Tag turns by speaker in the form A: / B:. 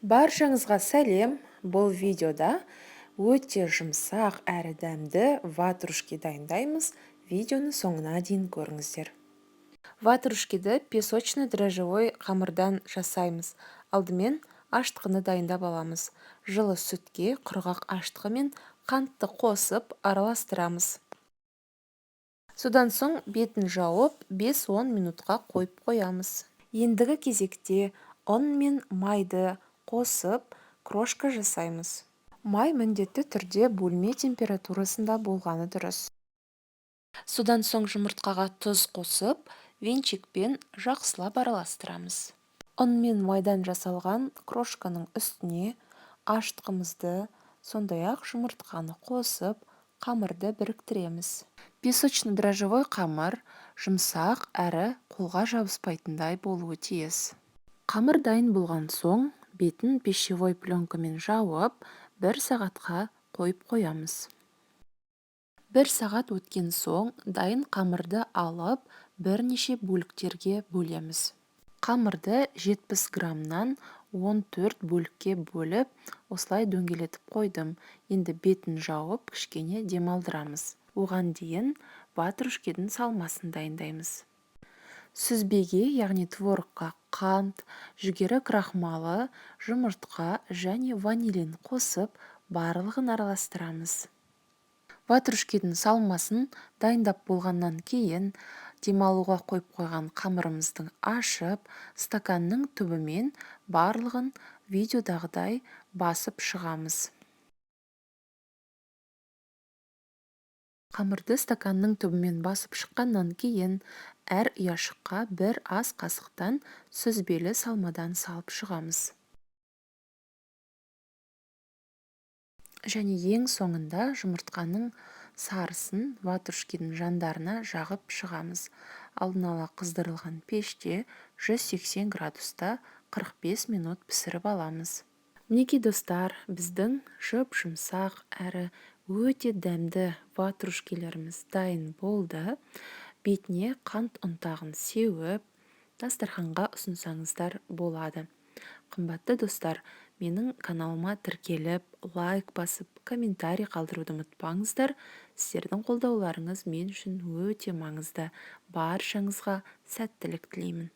A: Баршаңызға сәлем. Бұл видеода өте жұмсақ әрі дәмді ватрушки дайындаймыз. Видеоны соңына дейін көріңіздер. Ватрушкиді песочно-дрожжевой қамырдан жасаймыз. Алдымен аштығыны дайындап аламыз. Жылы сүтке құрғақ аштығы мен қантты қосып араластырамыз. Содан соң бетін жауып 5-10 минутқа қойып қоямыз. Ендігі кезекте ұн мен майды қосып крошка жасаймыз. Май міндетті түрде бөлме температурасында болғаны дұрыс. Содан соң жұмыртқаға тұз қосып, венчикпен жақсылап араластырамыз. Ұн мен майдан жасалған крошканың үстіне аштығымызды, сондай-ақ жұмыртқаны қосып, қамырды біріктіреміз. Песочно-дрожжевой қамыр жұмсақ әрі қолға жабыспайтындай болуы тиіс. Қамыр дайын болған соң, бетін пищевой пленкамен жауып, 1 сағатқа қойып қоямыз. 1 сағат өткен соң, дайын қамырды алып, бірнеше бөліктерге бөлеміз. Қамырды 70 граммнан 14 бөлікке бөліп, осылай дөңгелетіп қойдым. Енді бетін жауып, кішкене демалдырамыз. Оған дейін ватрушкидің салмасын дайындаймыз. Сүзбеге, яғни творогқа қант, жүгері крахмалы, жұмыртқа және ванилин қосып, барлығын араластырамыз. Ватрушкидің салмасын дайындап болғаннан кейін, демалуға қойып қойған қамырымыздың ашып, стаканның түбімен барлығын видеодағыдай басып шығамыз. Қамырды стаканның түбімен басып шыққаннан кейін, әр ұяшыққа 1 ас қасықтан сүзбелі салмадан салып шығамыз. Және ең соңында жұмыртқаның сарысын ватрушкидің жандарына жағып шығамыз. Алдын ала қыздырылған пеште 180 градуста 45 минут пісіріп аламыз. Мінекей достар, біздің жұмсақ әрі өте дәмді ватрушкилеріміз дайын болды. Бетіне қант ұнтағын сеуіп, дастарханға ұсынсаңыздар болады. Қымбатты достар, менің каналыма тіркеліп, лайк басып, комментарий қалдыруды ұмытпаңыздар. Сіздердің қолдауларыңыз мен үшін өте маңызды. Баршаңызға сәттілік тілеймін.